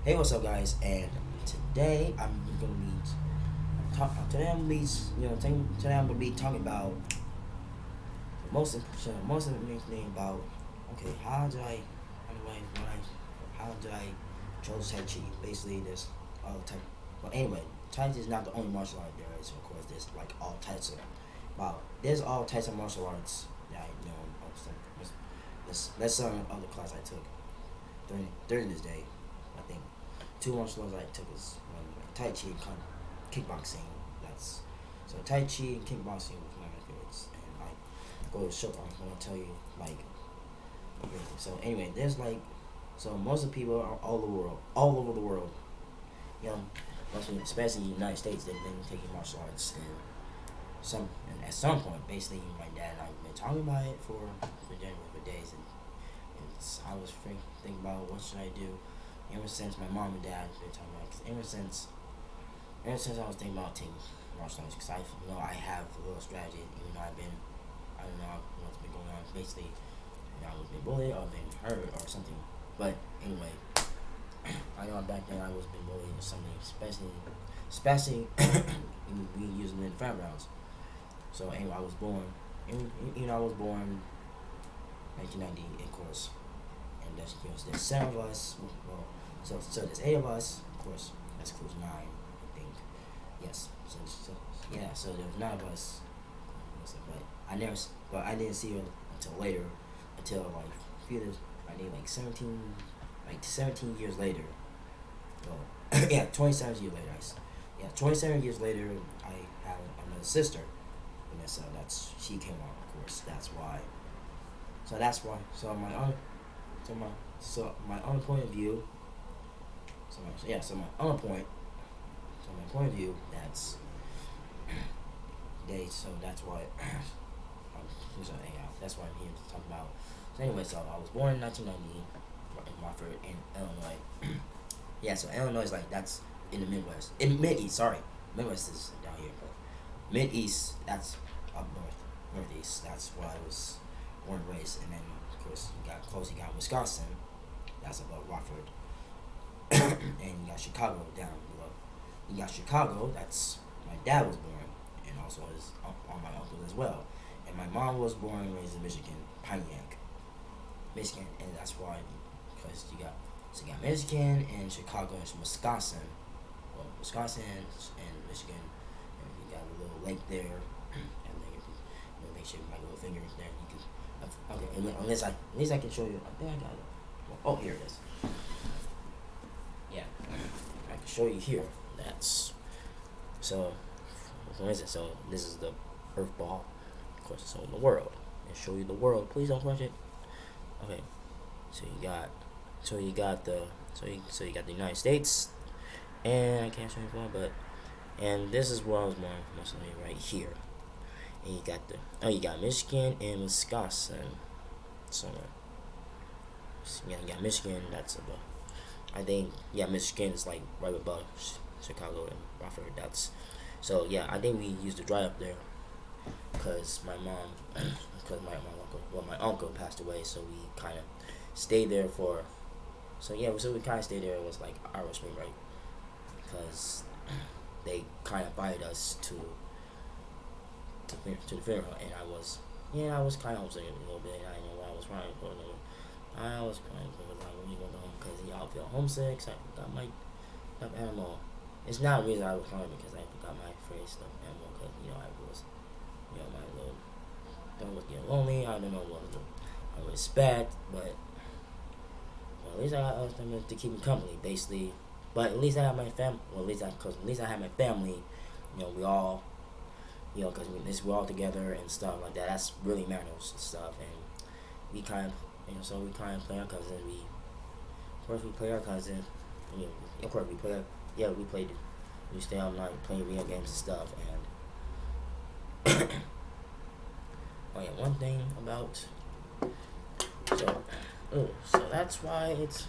Hey, what's up, guys? And today I'm gonna be today I'm gonna be today I'm gonna be talking about most important thing about how did I chose Tai Chi? Basically, this all type. But anyway, Tai Chi is not the only martial art there is. Of course, there's like all types of there's all types of martial arts that I know. Let's some other class I took during this day. I think two martial arts I took is one like Tai Chi and kickboxing. That's so Tai Chi and kickboxing was one of my favorites, and like go to show. I'm gonna tell you like everything. So anyway, there's like most of the people are all over the world. You know, especially in the United States, they've been taking martial arts and at some point, basically, my dad and I've been talking about it for days, and I was thinking about what should I do. Ever since my mom and dad been talking about, cause ever since I was thinking about taking martial arts, cause I know I have a little strategy. Even though I don't know what's been going on. Basically, I was been bullied or been hurt or something. But anyway, I know back then I was been bullied or something, especially we using it in fairgrounds. So anyway, I was born. I was born 1990, of course, and there's seven of us. Well, so there's eight of us. Of course, that's close nine, I think. Yes. So there was nine of us. But I didn't see her until later, until like I need like 17 years later. Well, yeah, 27 years later. 27 years later, I have another sister, Vanessa. She came on, of course. That's why. So that's why. My own point of view. So my point of view. That's why. That's why I'm here to talk about. So anyway, so I was born in 1990 in Rockford, in Illinois. Yeah, so Illinois is like that's in the Midwest. In Mid East, sorry, Midwest is down here, but Mid East that's up northeast. That's where I was born and raised, and then of course you got close. You got Wisconsin, that's above Rockford, and you got Chicago down below. You got Chicago, that's my dad was born, and also his all my uncles as well. And my mom was born and raised in Michigan, Pontiac, Michigan, and that's why because you got Michigan and Chicago and Wisconsin. Well, Wisconsin and Michigan, and you got a little lake there, and then make sure my little finger there. You can okay, unless I can show you. I think I got it. Oh, here it is. Yeah, I can show you here. That's so. For instance, so this is the Earth ball. Of course, it's in the world. And show you the world. Please don't crush it. Okay, so you got the United States, and I can't show you more, but and this is where I was born, mostly right here. And you got Michigan and Wisconsin. So yeah, you got Michigan. That's above. I think Michigan is like right above Chicago and Rockford. That's so yeah. I think we used to drive up there because my mom, because my uncle passed away, so we kind of stayed there for. So yeah, so we kind of stayed there. It was like our spring break because they kind of invited us to the funeral, and I was kind of homesick a little bit. I didn't know why I was crying for a little. I was crying because I really want to go home because I feel homesick. So I forgot my stuffed animal. It's not the reason I was crying because I forgot my phrase stuffed animal because I was my little dog was getting lonely. I don't know what I was bad, but well, at least I got other things to keep me company, basically. But at least I have my family. Well, at least I have my family. We all because we're all together and stuff like that. That's really matters and stuff. And we kind of, so we kind of play our cousin. Of course, we play our cousin. Of course, we play. Yeah, we played. We stay all night playing video games and stuff. And oh yeah, one thing about so that's why it's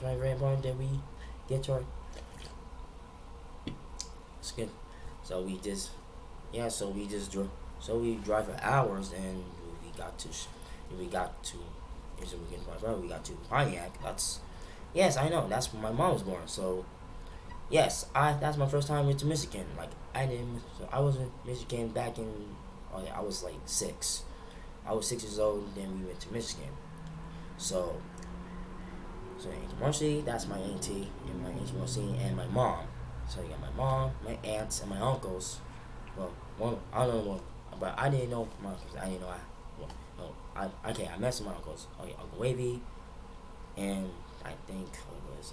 very important that we get to our skin. So we just so we drive for hours, and we got to so we got to Pontiac. Yes, I know. That's when my mom was born. So yes, I that's my first time into Michigan. Like I didn't. So I was in Michigan back in. Oh yeah, I was like 6. I was 6 years old. Then we went to Michigan. So so Auntie Marcy, that's my auntie and my auntie Marcy and my mom. So you got my mom, my aunts, and my uncles. Well, one I don't know one, but I didn't know my uncles. I didn't know well, no, okay. I met some of my uncles. Okay, Uncle Wavy, and I think it was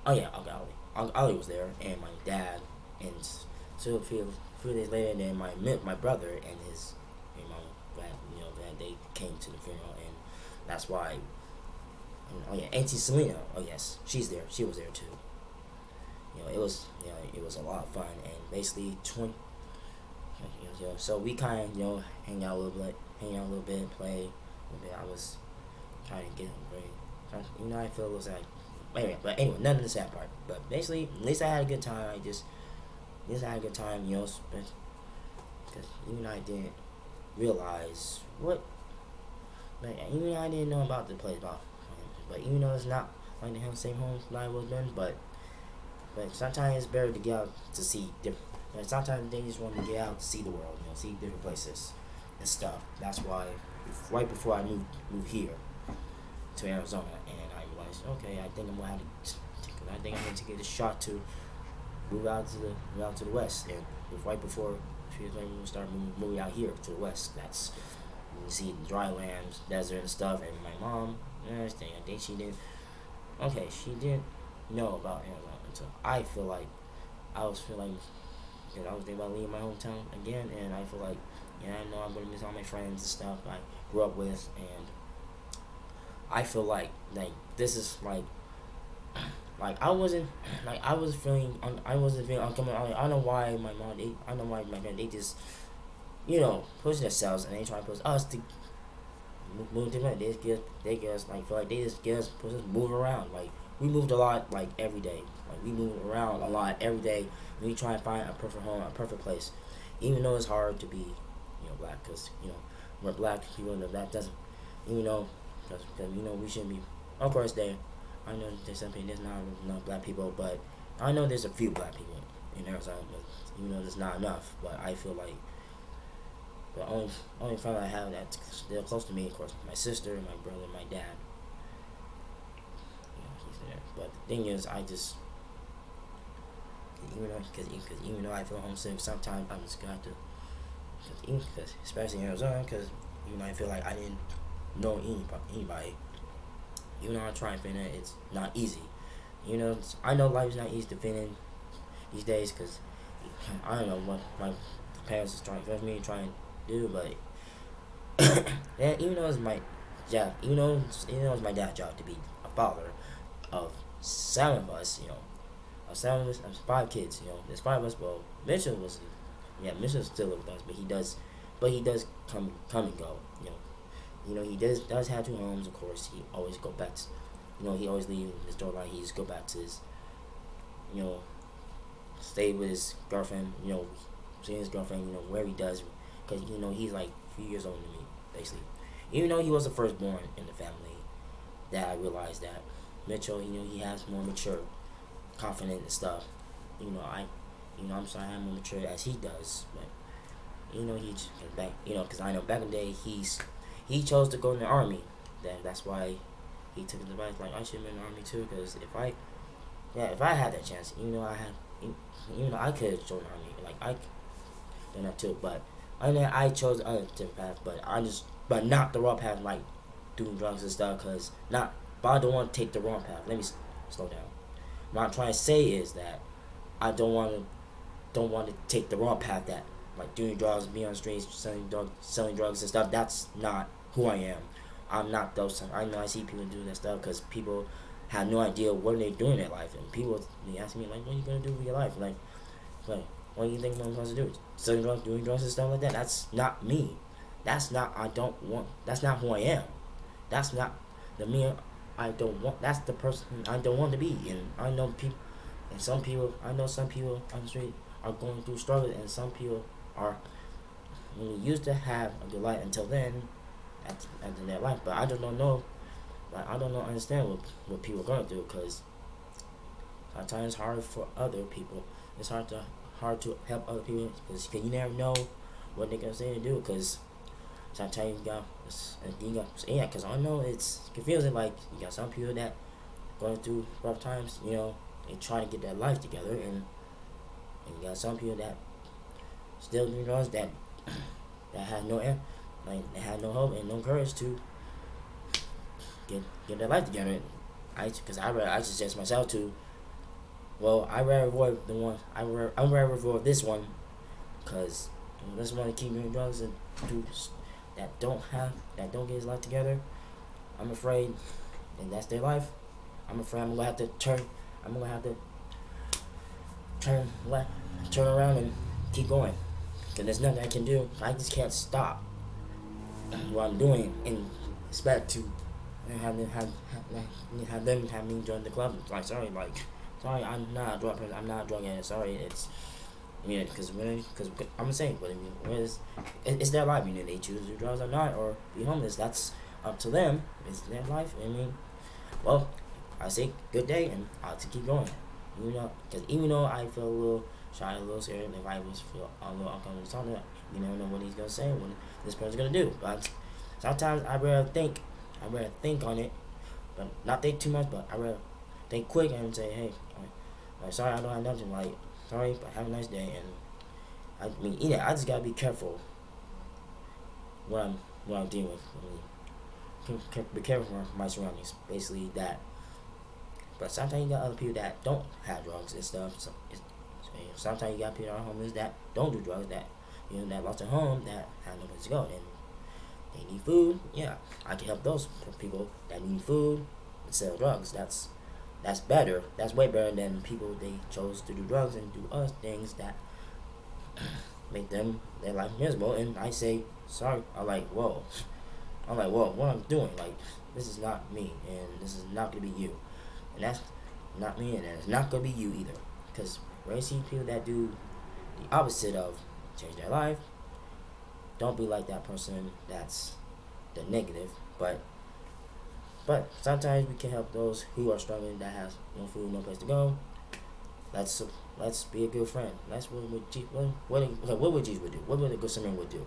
oh yeah, Uncle Ali. Uncle Ali was there, and my dad, and so a few days later, then my brother and his mom, that they came to the funeral, and that's why. And, oh yeah, Auntie Selena. Oh yes, she's there. She was there too. It was a lot of fun, and basically 20. So we kind of hang out a little bit, play a little bit. I was trying to get him very, I feel it was like, anyway, none of the sad part. But basically, at least I had a good time. At least I had a good time, because even I didn't realize what, like, even I didn't know about the place, but even though it's not like the same home that I was in, but sometimes it's better to get out to see different. But sometimes they just want to get out to see the world, see different places and stuff. That's why, right before I moved here to Arizona, and I realized, okay, I think I'm gonna have to. I think I'm going to get a shot to move out to the west, and right before a few years later, we start moving out here to the west. That's you see the dry lands, desert and stuff. And my mom, I think she didn't. Okay, she didn't know about Arizona until I was feel like because I was thinking about leaving my hometown again, and I feel like I know I'm gonna miss all my friends and stuff I grew up with, and I feel like this is like I was feeling I wasn't feeling uncomfortable. I don't know why my mom I don't know why my parents they just push themselves and they try to push us to move to They just get us like feel like they just get us push us move around. Like we moved a lot like every day. Like we moved around a lot every day. We try and find a perfect home, a perfect place, even though it's hard to be black because we're black. That doesn't even though because we shouldn't be. Of course, I know there's some people there's not enough black people, but I know there's a few black people in Arizona, but there's not enough. But I feel like the only family I have that's they're close to me, of course, my sister, my brother, my dad. He's there. But the thing is, I just because even though I feel homesick, sometimes I'm just gonna have to, cause especially in Arizona, because I feel like I didn't know anybody. Even though I try and fit in, it's not easy. I know life is not easy to fit in these days, because I don't know what my parents is trying for me trying to do, but and even though it's my job, even though it's my dad's job to be a father of 7 of us, of 7 of us, of 5 kids, there's 5 of us. Well, Mitchell's still with us, but he does come and go, he does have 2 homes. Of course, he always go back to, he always leave his door like he just go back to his, you know, stay with his girlfriend. See his girlfriend. Where he does, because he's like a few years older than me, basically. Even though he was the firstborn in the family, that I realized that Mitchell, he has more mature, confident and stuff. I'm sorry, I'm more mature as he does, but he just back, because I know back in the day he chose to go in the army. That's why he took his advice. Like I should have been in the army too, because if I had that chance, I could have joined the army. Like I done that too, but I chose the other different path. But not the wrong path, like doing drugs and stuff. But I don't want to take the wrong path. Let me slow down. What I'm trying to say is that I don't want to take the wrong path. That like doing drugs, being on the streets, selling drugs and stuff. That's not who I am. I'm not those. I know I see people do that stuff because people have no idea what they're doing in their life, and people they ask me like, "What are you gonna do with your life?" Like, what do you think I'm supposed to do? Selling drugs, doing drugs and stuff like that. That's not me. That's not. I don't want. That's not who I am. That's not the me. I don't want. That's the person I don't want to be. And I know people. And some people. I know some people on the street are going through struggles, and some people are used to have a good life until then, at the end of their life. But I don't know Like I don't know, understand what people are going through because sometimes it's hard for other people. It's hard to help other people because you never know what they're gonna say to do because sometimes you got yeah because I know it's confusing. Like you got some people that going through rough times, they trying to get their life together, and you got some people that still doing drugs that had no like they had no hope and no courage to get their life together. I suggest myself to I rather avoid the one I rather avoid this one because this one keep doing drugs and do that don't get his life together. I'm afraid, and that's their life. I'm afraid I'm gonna have to turn. I'm gonna have to turn left, turn around and keep going. Cause there's nothing I can do. I just can't stop what I'm doing and expect to have them have me join the club. Like sorry, I'm not a drug person. I'm not a drug addict. Sorry, because I'm saying, but it's their life. They choose to do drugs or not, or be homeless. That's up to them. It's their life. Well, I say good day, and I'll just keep going. Because even though I feel a little shy, a little scared, if I was feel a little uncomfortable talking, you never know what he's gonna say, what this person's gonna do. But sometimes I rather think on it, but not think too much. But I rather think quick and say, hey, sorry, I don't have nothing. Like, sorry, but have a nice day. And I just gotta be careful what I'm dealing with. Be careful with my surroundings. Basically that. But sometimes you got other people that don't have drugs and stuff. Sometimes you got people that are homeless that don't do drugs, that lost their home, that have no place to go, and they need food. Yeah, I can help those people that need food and sell drugs. That's better. That's way better than people they chose to do drugs and do other things that make their life miserable. And I say sorry. Whoa, what I'm doing? Like, this is not me, and this is not gonna be you. And that's not me, and it's not gonna be you either. Because when you see people that do the opposite of change their life, don't be like that person that's the negative. But sometimes we can help those who are struggling that have no food, no place to go. Let's be a good friend. That's what would Jesus would do? What would a good Samaritan would do?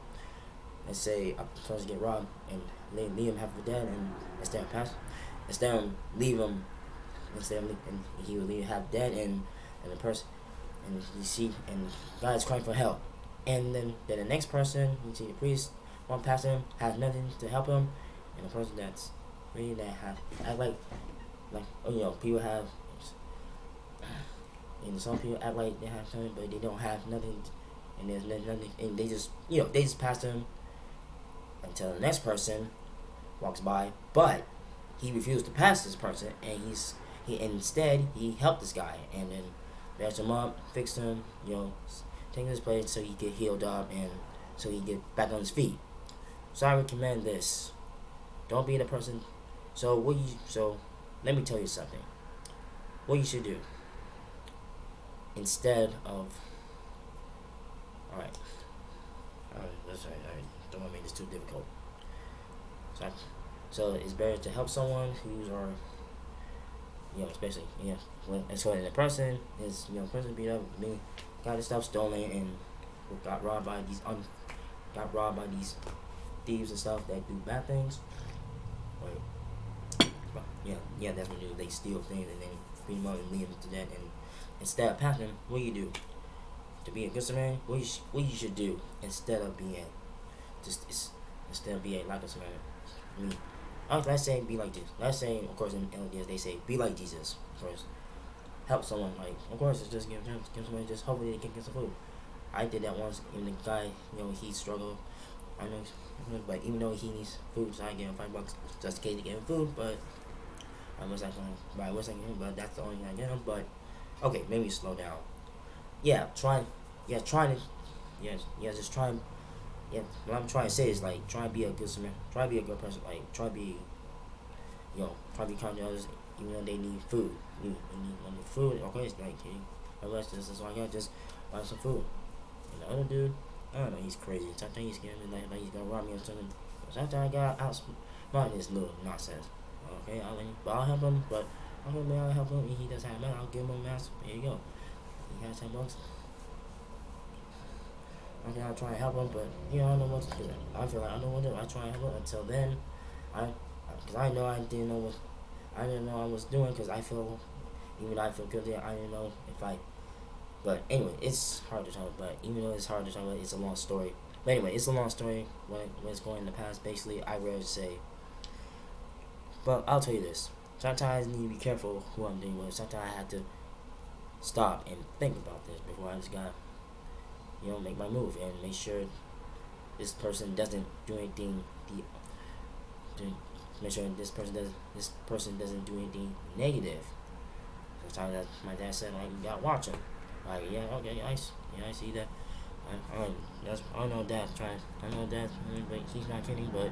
Let's say a person get robbed and they leave him half of dead, and instead of leave him. And he would leave half dead, and the person, and you see, and God is crying for help, and then the next person, you see the priest, one pastor has nothing to help him, and the person that's really that act like people have, some people act like they have something, but they don't have nothing, and there's nothing, and they just pass him until the next person walks by, but he refused to pass this person, and instead he helped this guy, and then patched him up, fixed him, taking his place so he get healed up and so he get back on his feet. So I recommend this. Don't be the person. So let me tell you something. What you should do instead of alright. That's right. Don't want to make this too difficult. So it's better to help someone who's especially, when the person is, person beat up, got his stuff stolen and got robbed by these thieves and stuff that do bad things. That's what they steal things and then beat them up and leave them to death. And instead of passing them, what do you do? To be a good Samaritan, what you should do instead of being like a Samaritan. Let's say be like Jesus. Let's say, of course, in LDS they say be like Jesus. Of course, help someone. Like, of course, it's just give somebody, just hopefully they can get some food. I did that once, and the guy, he struggled. I know, but even though he needs food, so I gave him $5 just in case to get him food. But I was like, but that's the only thing I get him. But okay, maybe slow down. Just try. What I'm trying to say is like try to be a good Samaritan, try to be a good person, like try to be kind to others even though they need food. You need food, okay, it's like hey, this is all I got, just buy some food. And the other dude, I don't know, he's crazy. Sometimes he's scared me like he's gonna rob me or something. Sometimes I got outsmarted this little nonsense. Okay, I'll help him, but I'll help him. He doesn't have money. I'll give him a mask. Here you go. He has $10. Okay, I'll try and help him, but I don't know what to do. I feel like I don't know what to do. I try and help him until then. Because I know I didn't know I was doing. Because even though I feel guilty, I didn't know if I. But anyway, it's hard to talk about. Even though it's hard to talk about, it's a long story. But anyway, it's a long story when it's going in the past. Basically, I rarely say. But I'll tell you this. Sometimes I need to be careful who I'm dealing with. Sometimes I have to stop and think about this before I just gotta, make my move and make sure this person doesn't do anything. Make sure this person doesn't do anything negative. Sometimes my dad said, like, you gotta watch him. Like, yeah, okay, I see that. I know Dad's trying. I know Dad's, but he's not kidding. But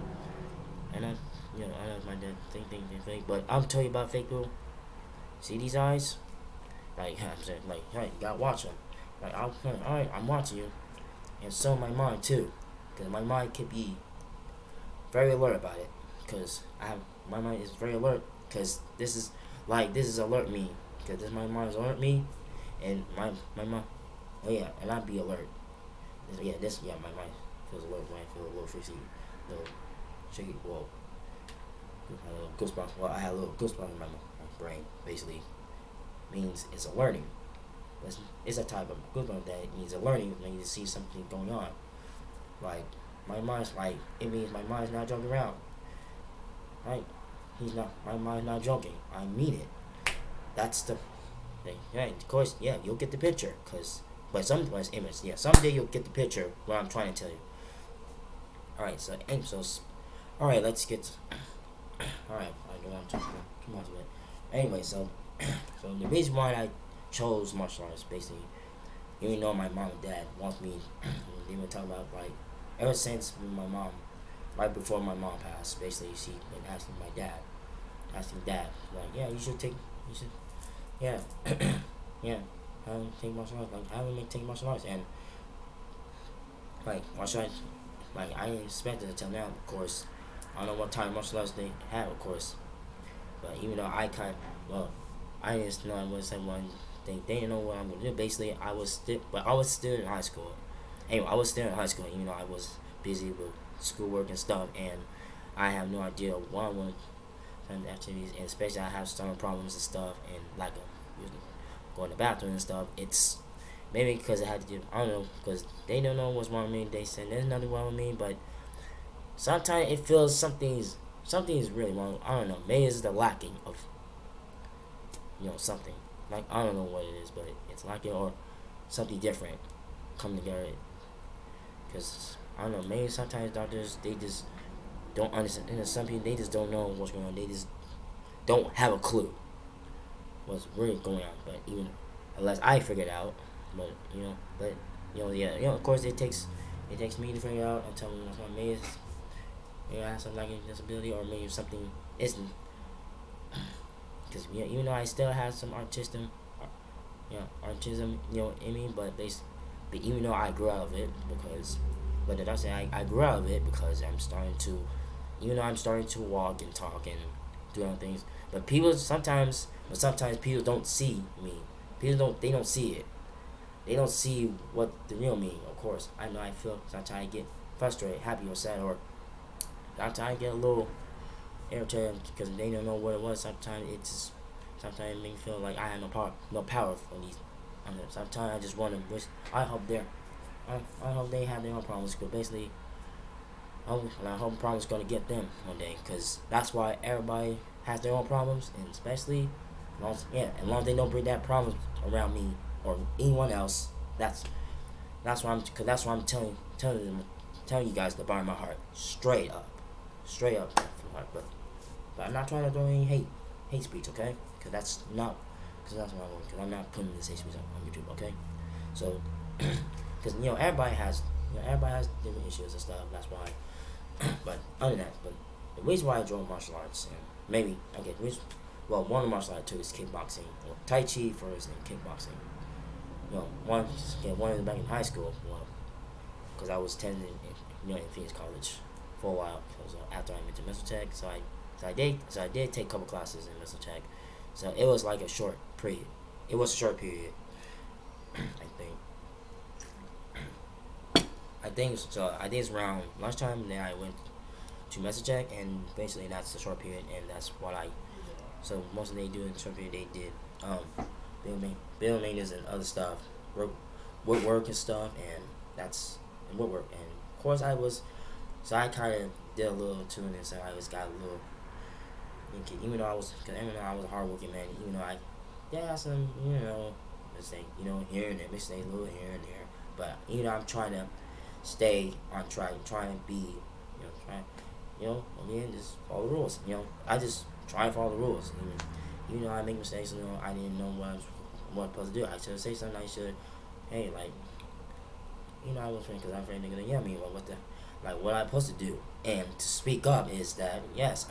I know, I know my dad think things are fake. But I'm telling you about fake people. See these eyes? Like, I'm saying, like, hey, you gotta watch them. Like, alright, I'm watching you, and so my mind too, because my mind could be very alert about it. Because my mind is very alert. Because this is alert me. Because my mind is alert me, and my mind, oh yeah, and I'd be alert. My mind feels alert when I feel a little frizzy, little shaky. Well, a little goosebumps. Well, I had a little goosebumps in my brain. Basically, means it's alerting. It's a type of goosebump that means alerting when you see something going on. Like it means my mind's not joking around. Right? My mind's not joking. I mean it. That's the thing. Yeah, of course, yeah, you'll get the picture. But someday you'll get the picture what I'm trying to tell you. Alright, alright, let's get, alright, I don't want to talk too much of it. Anyway, so the reason why I chose martial arts, basically, even though my mom and dad want me, they were talking about, like, ever since my mom, right before my mom passed, basically, she been asking dad, like, yeah, yeah, yeah, have him take martial arts, like, have him take martial arts, and, like, martial arts, like, I didn't expect it until now, of course. I don't know what type of martial arts they have, of course, but even though I didn't know what someone they didn't know what I'm gonna do. Basically, I was still in high school. Anyway, I was still in high school, even though I was busy with schoolwork and stuff, and I have no idea what I want to activities, and especially I have stomach problems and stuff, and like going to the bathroom and stuff. It's maybe because I had to do, I don't know, because they don't know what's wrong with me. They said there's nothing wrong with me, but sometimes it feels something's really wrong. I don't know. Maybe it's the lacking of something. Like, I don't know what it is, but it's lacking or something different coming together. Because I don't know. Maybe sometimes doctors they just don't understand. And some people they just don't know what's going on. They just don't have a clue what's really going on. But even unless I figure it out, of course it takes me to figure it out and tell me what's going on. Maybe I have some like a disability, or maybe something isn't. Because even though I still have some autism, in me, but even though I grew out of it I grew out of it because I'm starting to, I'm starting to walk and talk and do other things. But sometimes people don't see me. They don't see it. They don't see what the real me. Of course, I know I feel sometimes I get frustrated, happy or sad, or sometimes I get a little irritated because they don't know what it was. Sometimes it makes me feel like I have no power for these. Sometimes I just want to wish. I hope they have their own problems. Because basically, I hope problems gonna get them one day. Because that's why everybody has their own problems, and especially, as long as they don't bring that problem around me or anyone else. That's why I'm telling you guys the bottom of my heart, straight up from my heart. But I'm not trying to throw any hate speech, okay? Because that's what I want. Because I'm not putting this hate speech on YouTube, okay? So, because everybody has different issues and stuff. That's why. But other than that, the reason why I joined martial arts, and maybe one of the martial arts too is kickboxing, or Tai Chi first, and kickboxing. One is back in high school, because I was attending in Phoenix College for a while. Because after I went to Mental Tech, so I So I did take a couple classes in missile tech. So it was like a short period. It was a short period. I think. I think so. I think it's around lunchtime. And then I went to message check, and basically that's the short period, and that's what I. So most of they do in the short period they did building maintenance and other stuff, work and stuff, and that's and woodwork. And of course I was, so I kind of did a little tuning, and so I just got a little. Even though I was, cause even though I was a hardworking man, even though I, yeah, some mistake, here and there, mistakes, a little here and there, but I'm trying to stay on track, trying to be, trying, again, just follow the rules. I just try and follow the rules. Even though I make mistakes, I didn't know what I was supposed to do. I should say something. I should, hey, like, I was afraid because I'm afraid they're gonna yell at me. What the, like, what I'm supposed to do, and to speak up is that yes,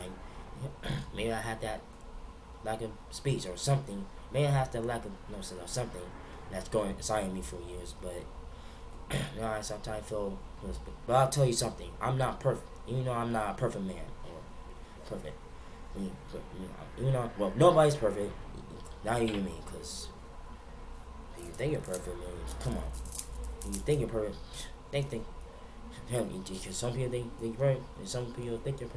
maybe I had that lack of speech or something. Maybe I have that lack of notice or something that's going inside me for years, but. I sometimes feel, but I'll tell you something. I'm not perfect. Even though I'm not a perfect man or perfect. Well, nobody's perfect. Not even me, because you think you're perfect, man. Come on. You think you're perfect. Think. Because some people think you're perfect, and some people think you're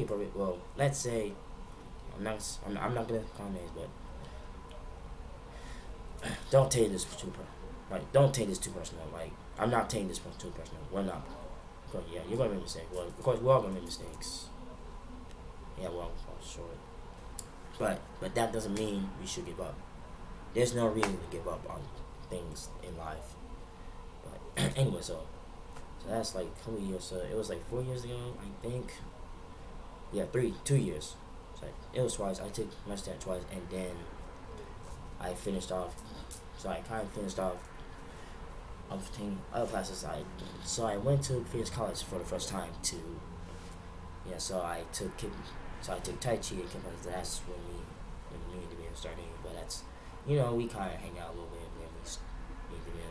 perfect. Well, let's say, I'm not gonna call names, but don't take this too personal. Like, don't take this too personal. Like, I'm not taking this too personal. We're not. Because, yeah, you're gonna make mistakes. Well, of course, we're all gonna make mistakes. Yeah, well, sure. But that doesn't mean we should give up. There's no reason to give up on things in life. But anyway, so that's like a couple years. So it was like 4 years ago, I think. Yeah, 2 years. So it was twice. I took my stand twice, and then I finished off. So I kind of finished off of taking other classes. So I went to Phoenix College for the first time to. Yeah, so I took Tai Chi and kickboxing. That's when me and the started. But that's, we kind of hang out a little bit, and then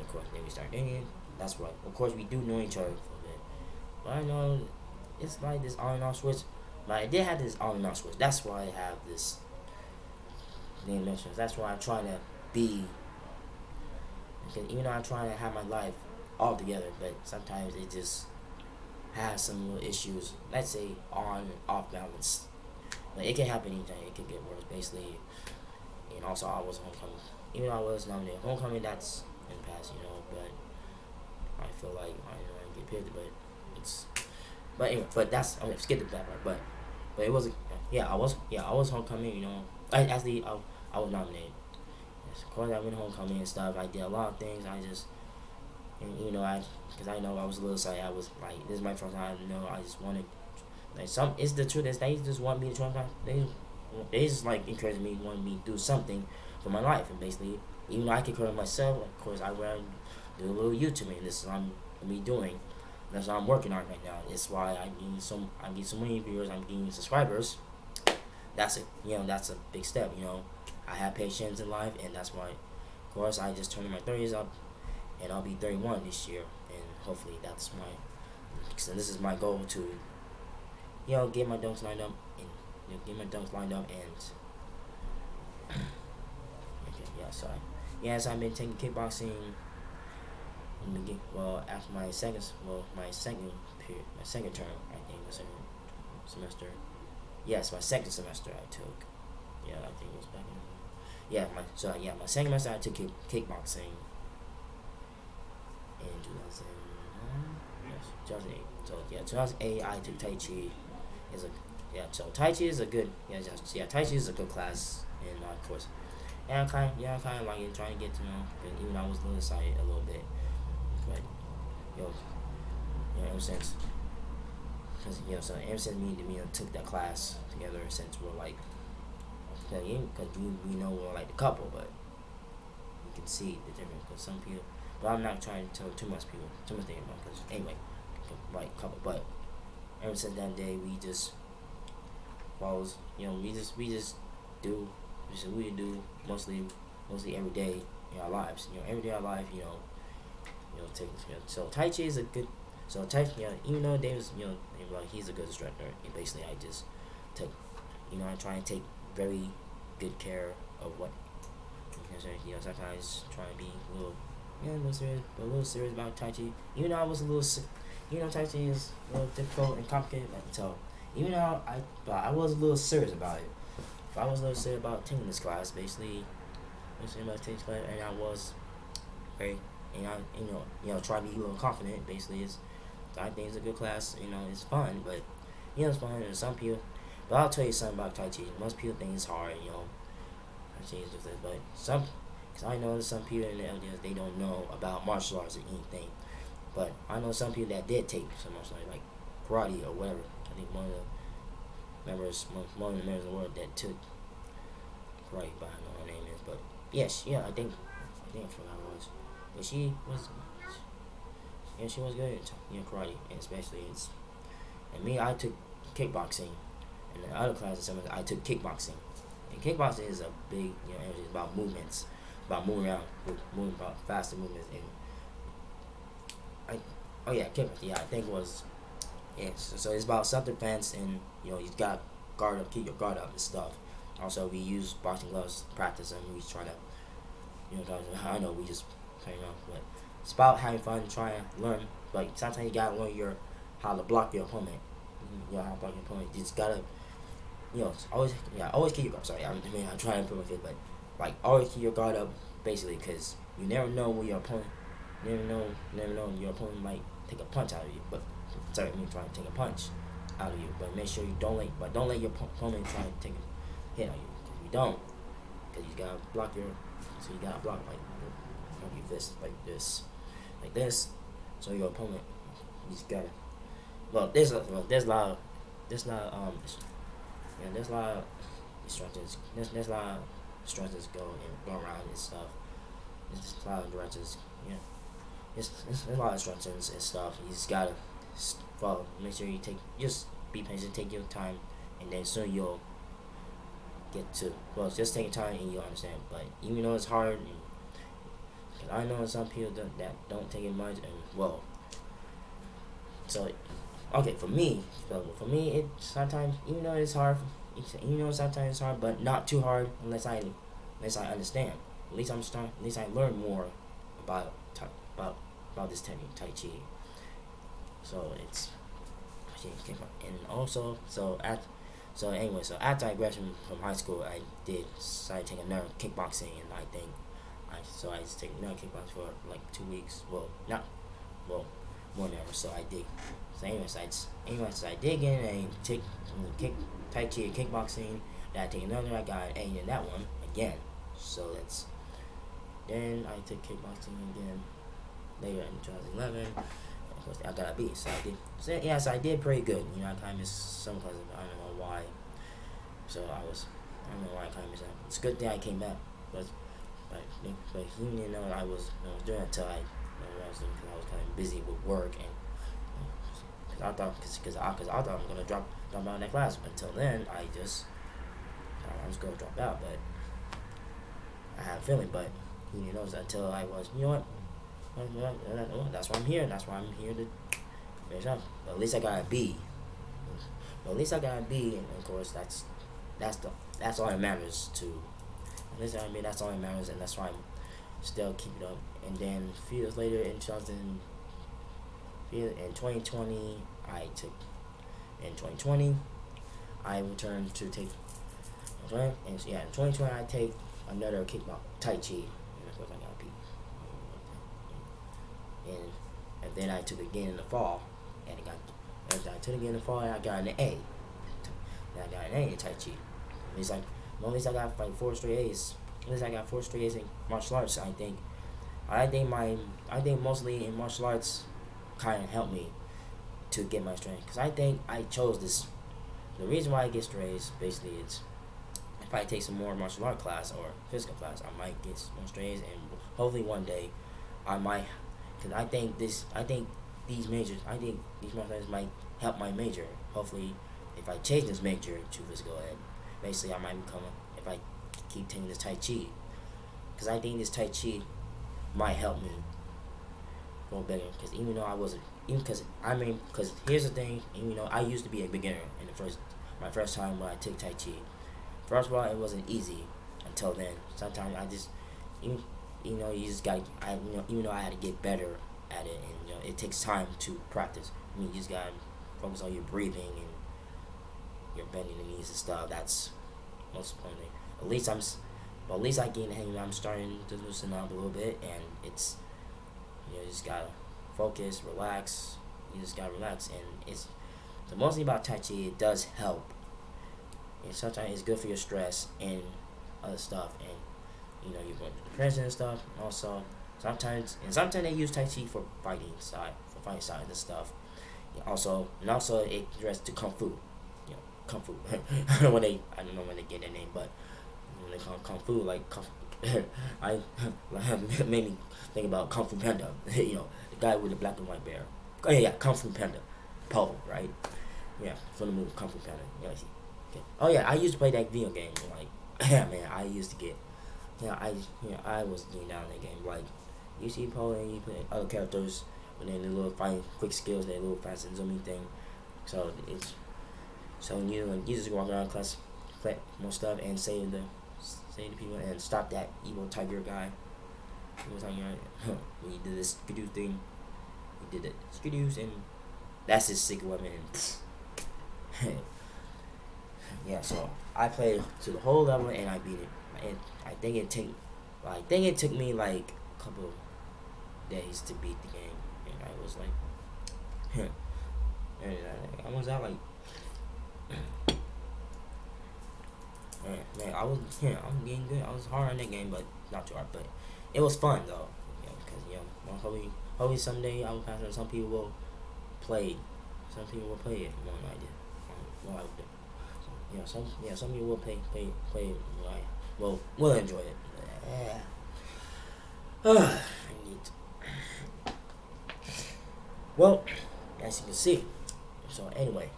of course, then we start dating. That's what, of course, we do know each other for a bit. But I know it's like this on and off switch. But I did have this on and off switch. That's why I have this name mentions. That's why I try to be. Because even though I'm trying to have my life all together, but sometimes it just has some little issues. Let's say on and off balance. Like, it can happen anytime. It could get worse, basically. And also, I was homecoming. Even though I was nominated homecoming, that's in the past, But I feel like I get picked, but it's. But anyway, but that's I'm gonna skip that part. But it was I was homecoming. I was nominated. Of course, I went homecoming and stuff. I did a lot of things. Because I know I was a little excited. I was like, this is my first time. I just wanted, it's the truth is they just want me to try. They just like encouraging me, wanting me to do something for my life, and basically, even though I can encourage myself, of course, I want to do a little YouTube, and this is what I'm gonna be doing. That's what I'm working on right now. It's why I need so many viewers. I'm getting subscribers. That's that's a big step. I have patience in life, and that's why, of course, I just turned my 30s up, and I'll be 31 this year, and hopefully that's so this is my goal to, get my dunks lined up, and okay, so I've been taking kickboxing. After my second term, I think, the second semester. Yes, my second semester I took. Yeah, I think it was back in. My second semester I took kickboxing in 2008. So 2008 I took Tai Chi. So Tai Chi is a good Tai Chi is a good class in my course. And I kind of like it, trying to get to know. Even though I was a little excited a little bit, but ever since, because ever since me took that class together, since we're like. Because we know we're like a couple, but you can see the difference. Because some people, but I'm not trying to tell too much things about. Because anyway, like couple. But ever since that day, we just follows. We just do. We do mostly every day in our lives. Every day in our life. Take. So Tai Chi is a good. So Tai, even though David's, like he's a good instructor. And basically, I just take. I try and take very good care of what. Sometimes try to be a little, a little serious about Tai Chi. Even though I was a little, Tai Chi is a little difficult and complicated. So even though I was a little serious about it. If I was a little serious about taking this class, basically about taking this class, and I was very, and I, try to be a little confident. Basically, I think it's a good class. It's fun, but it's fun. And some people, but I'll tell you something about Tai Chi. Most people think it's hard. Tai Chi is just this, but because I know there's some people in the LDS, they don't know about martial arts or anything. But I know some people that did take some martial arts, like karate or whatever. I think one of the members of the world that took karate, but I don't know her name is. But yes, yeah, I forgot what it was. But she was good at karate, and especially and me, I took kickboxing, and the other classes I took kickboxing. And kickboxing is a big, it's about movements, about moving around, moving about faster movements, and kickboxing. Yeah, I think it was. Yeah, so it's about self-defense, and you got guard up, keep your guard up and stuff. Also, we use boxing gloves to practice, and we try to, I know we just play around, but it's about having fun, trying to learn. Like sometimes you gotta learn how to block your opponent. How to block your opponent. You just gotta, always keep your guard. Sorry, I'm trying to improve it, but like always keep your guard up, basically, because you never know when your opponent, never know when your opponent might take a punch out of you. But sorry, trying to take a punch out of you, but make sure you don't let your opponent try to take a hit on you. Because you don't, because you gotta block like your fist like this, so your opponent, you just gotta. There's a lot of there's a lot of there's a lot of instructions. There's a lot of instructions go around and stuff. There's a lot of directions. Yeah, it's a lot of instructions and stuff. You just gotta follow. Make sure you just be patient, take your time, and then soon you'll get to. Just take your time and you'll understand. But even though it's hard, cause I know some people that don't take it much, and so okay for me. It sometimes even though it's hard, sometimes it's hard, but not too hard unless I understand. At least I learn more about this technique, Tai Chi. So it's, and also so after I graduated from high school, I decided to take another kickboxing, and I think I just take another kickboxing for like 2 weeks. More than ever. So I did. So I did get a Tai Chi and kickboxing. Then I take another. I got an A in that one again. So then I took kickboxing again later in 2011. Of course, I got a B. So I did. So I did pretty good. I kind of missed some classes, but I don't know why. So I don't know why I kind of missed that. It's a good thing I came back, but he didn't know I was doing it until I realized because I was kind of busy with work, and because I thought I was gonna drop out of that class. But until then, I was gonna drop out, but I had a feeling, but he didn't know until I was, that's why I'm here. That's why I'm here to finish up. But at least I got a B. And of course that's all that matters too. At least that's all that matters, and that's why I'm still keeping up. And then a few years later, in 2020, I returned to take. And in 2020 I take another kickbox Tai Chi, and of course I got a B. And then I took it again in the fall, and I took it again in the fall, and I got an A. And I got an A in Tai Chi. At least I got like 4 straight A's. At least I got 4 straight A's in martial arts. I think mostly in martial arts kind of helped me to get my strength, because I think I chose this. The reason why I get straight A's basically it's if I take some more martial art class or physical class, I might get some more straight A's, and hopefully one day I might. Because I think these martial arts might help my major. Hopefully, if I change this major to physical ed, basically I might become if I keep taking this Tai Chi, because I think this Tai Chi might help me go better. Because even though I wasn't, because here's the thing, even though I used to be a beginner in the first my first time when I took Tai Chi. First of all, it wasn't easy until then. Sometimes I just, you, you just got. Even though I had to get better at it, and it takes time to practice. You just gotta focus on your breathing and your bending the knees and stuff. That's most important. At least I gained the hang. I'm starting to loosen up a little bit, and it's, you just gotta focus, relax. You just gotta relax, and it's the most thing about Tai Chi. It does help, and sometimes it's good for your stress and other stuff, and you're going to depression and stuff. And also, sometimes they use Tai Chi for fighting side and stuff. Also it addressed to Kung Fu. Kung Fu. I don't know when they get their name, but when they call Kung Fu, like I made me think about Kung Fu Panda. The guy with the black and white bear. Oh yeah, Kung Fu Panda, Po, right? Yeah, from the movie Kung Fu Panda. Yeah, I see. Okay. Oh yeah, I used to play that video game. Like, yeah, man, I used to get. I was doing down that game. Like, you see Po and you play other characters, but then the little fighting quick skills, that little fast and zooming thing. So you just walk around class, collect more stuff, and save the people, and stop that evil tiger guy. When you did this skidoo thing, he did it skidoos, and that's his secret weapon. And yeah, so I played to the whole level and I beat it. And I think it took me like a couple days to beat the game, and I was like, and I was out like. Man, I'm getting good. I was hard on that game, but not too hard. But it was fun though, because hopefully someday I will pass it. Some people will play it more than I did. More like that. So, some people will play it more. Will enjoy it. I need. Well, as you can see. So anyway.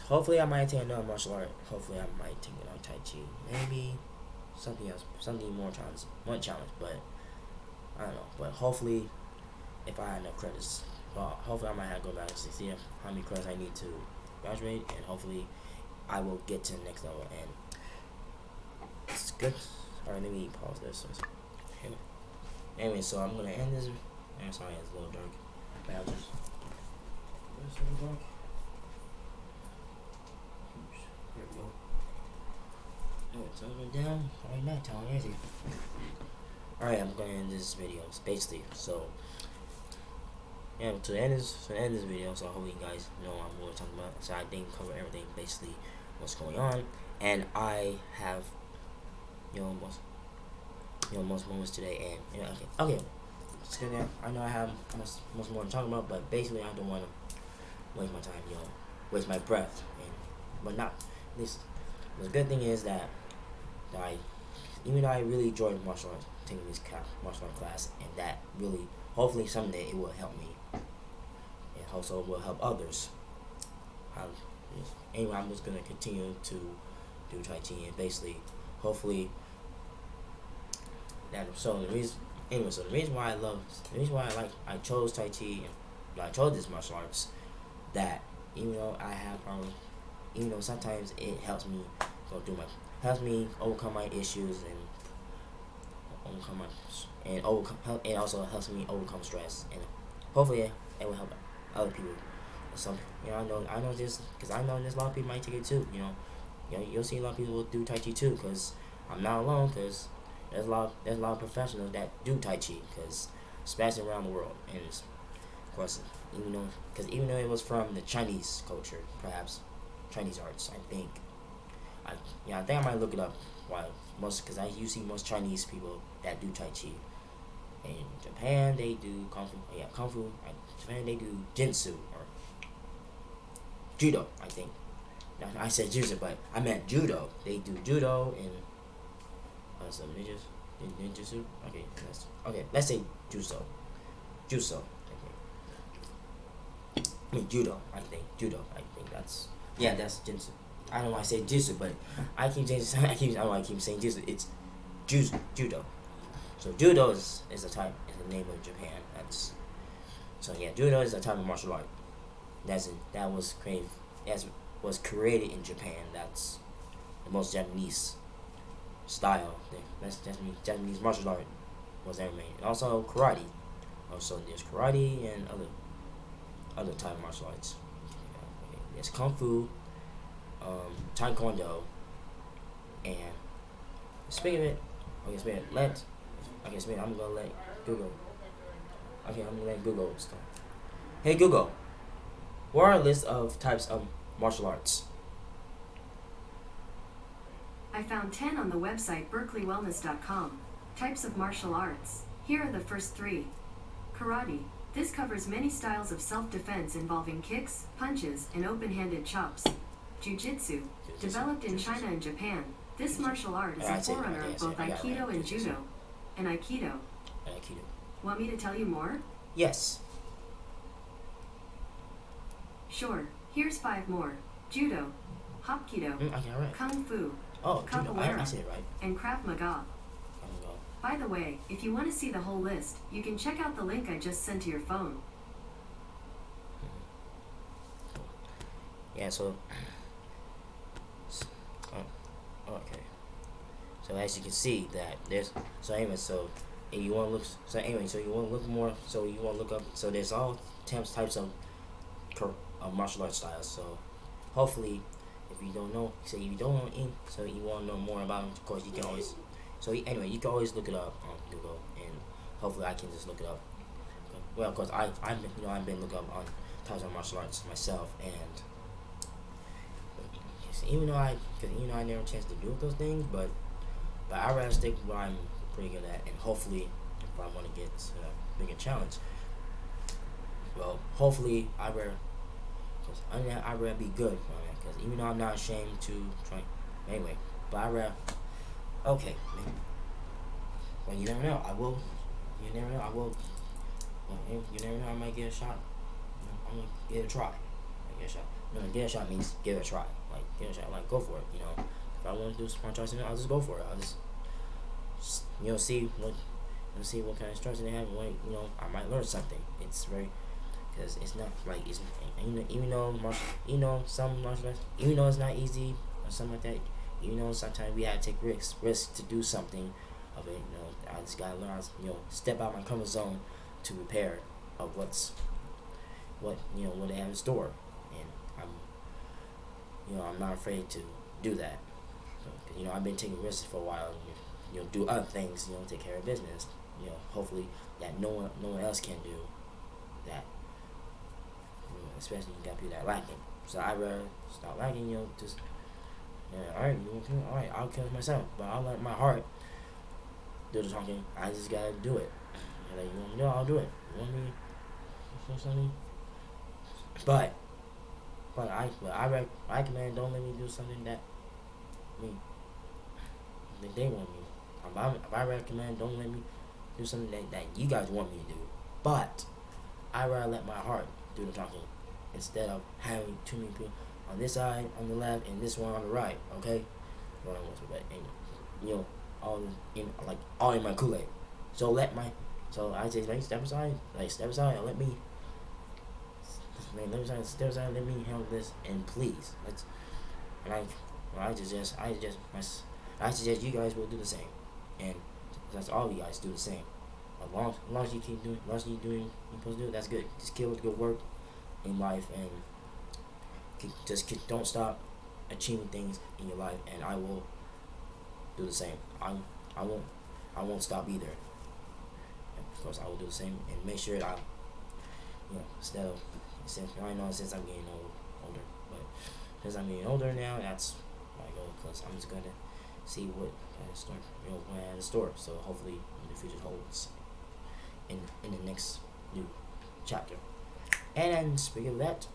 Hopefully I might take another martial art. Hopefully I might take another Tai Chi. Maybe something else, something more challenge. But I don't know. But hopefully, if I had enough credits, hopefully I might have to go back and see how many credits I need to graduate, and hopefully I will get to the next level. And it's good. Alright, let me pause this. Anyway, so I'm gonna end this. I'm sorry, it's a little dark. It's a little dark. There we go. Oh, it's over down. Alright, nighttime, is it? Alright, I'm gonna end this video. Basically, so yeah, to end this video, so I hope you guys know what I'm talking about. So I didn't cover everything, basically what's going on, and I have most moments today, and okay. It's good. I know I have much more to talk about, but basically I don't want to waste my time, waste my breath, but not. At least the good thing is that even though I really enjoyed martial arts, taking this martial art class, and that really, hopefully someday it will help me, and also will help others. Anyway, I'm just gonna continue to do Tai Chi, and basically, hopefully, that. So the reason why I chose Tai Chi, and I chose this martial arts, that even though I have problems, even though sometimes it helps me overcome my issues, and also helps me overcome stress, and hopefully it will help other people. I know this, because I know there's a lot of people might take it too. You'll see a lot of people will do Tai Chi too, because I'm not alone, because there's a lot of professionals that do Tai Chi, because especially around the world, and of course, even though it was from the Chinese culture, perhaps Chinese arts, I think I might look it up. Because you see most Chinese people that do Tai Chi. In Japan, they do Kung Fu. Yeah, Kung Fu. Japan, they do Jinsu or Judo, I think. I said Judo, but I meant Judo. They do Judo and some ninjutsu. Okay, let's say Juso. I mean Judo. I think that's Jinsu. I don't know why I say Jutsu, but I keep saying Jutsu. It's Judo. So Judo is the name of Japan. Judo is a type of martial art. That was created. was created in Japan. That's the most Japanese style. That's Japanese martial art was ever made. And also karate. Also there's karate and other type of martial arts. There's kung fu, taekwondo, and speaking of it, I'm gonna let Google. Okay, I'm gonna let Google start. Hey Google, what are a list of types of martial arts? I found 10 on the website berkeleywellness.com. Types of martial arts. Here are the first 3. Karate. This covers many styles of self-defense involving kicks, punches, and open-handed chops. Jiu-jitsu. Developed in China and Japan, this martial art is a forerunner of both Aikido and Judo. And Aikido. Want me to tell you more? Yes. Sure. Here's 5 more. Judo. Hapkido. Kung Fu. Judo. I said it right. And Krav Maga. By the way, if you want to see the whole list, you can check out the link I just sent to your phone. Yeah, so okay. So as you can see that there's if you want to look more, so you want to look up, so there's all types of martial arts styles. So hopefully, if you don't know, so if you don't know any, so you want to know more about them, of course you can always. So anyway, you can always look it up on Google, and hopefully I can just look it up. Well, of course I've been looking up on types of martial arts myself, and even though I never had a chance to do those things, but I rather stick with what I'm pretty good at, and hopefully if I want to get a bigger challenge, well, hopefully I'd rather be good, because even though I'm not ashamed to try, anyway, but I rather. Okay, maybe. Well, you never know. You never know. You never know. I might get a shot. I'm gonna get a try. Get a shot. No, get a shot means give it a try. Like get a shot. Like go for it. If I want to do some martial arts, I'll just go for it. I'll just see what kind of instruction they have. I might learn something. It's very, because it's not like even though some martial arts, even though it's not easy or something like that. Sometimes we have to take risks to do something of it. I just gotta learn, step out my comfort zone to prepare of what they have in store, and I'm not afraid to do that. So, I've been taking risks for a while. Do other things. Take care of business. Hopefully that no one else can do that. Especially you got people that lacking. So I rather stop lacking. Just. Yeah, alright, I'll kill myself, but I'll let my heart do the talking. I just gotta do it. And you want me to do it, I'll do it. You want me to say something? But I recommend don't let me do something that they want me. I recommend don't let me do something that you guys want me to do. But I rather let my heart do the talking instead of having too many people on this side, on the left, and this one on the right. Okay, all in my Kool-Aid. So I say step aside, and let me handle this, and please I suggest you guys will do the same, and that's all you guys do the same. As long as you keep doing, you're supposed to do, that's good. Just keep with good work in life, and don't stop achieving things in your life, and I will do the same. I won't stop either. And of course, I will do the same and make sure that since I'm getting older, but since I'm getting older now, that's my goal, because I'm just gonna see what I have in store. So hopefully, the future holds in the next new chapter. And speaking of that.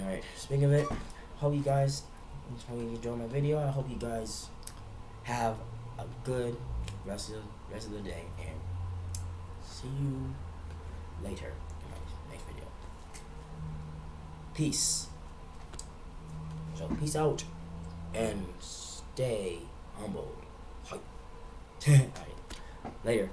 Alright, speaking of it, hope you guys enjoy my video. I hope you guys have a good rest of the day, and see you later in my next video. Peace. So peace out and stay humble. Alright, later.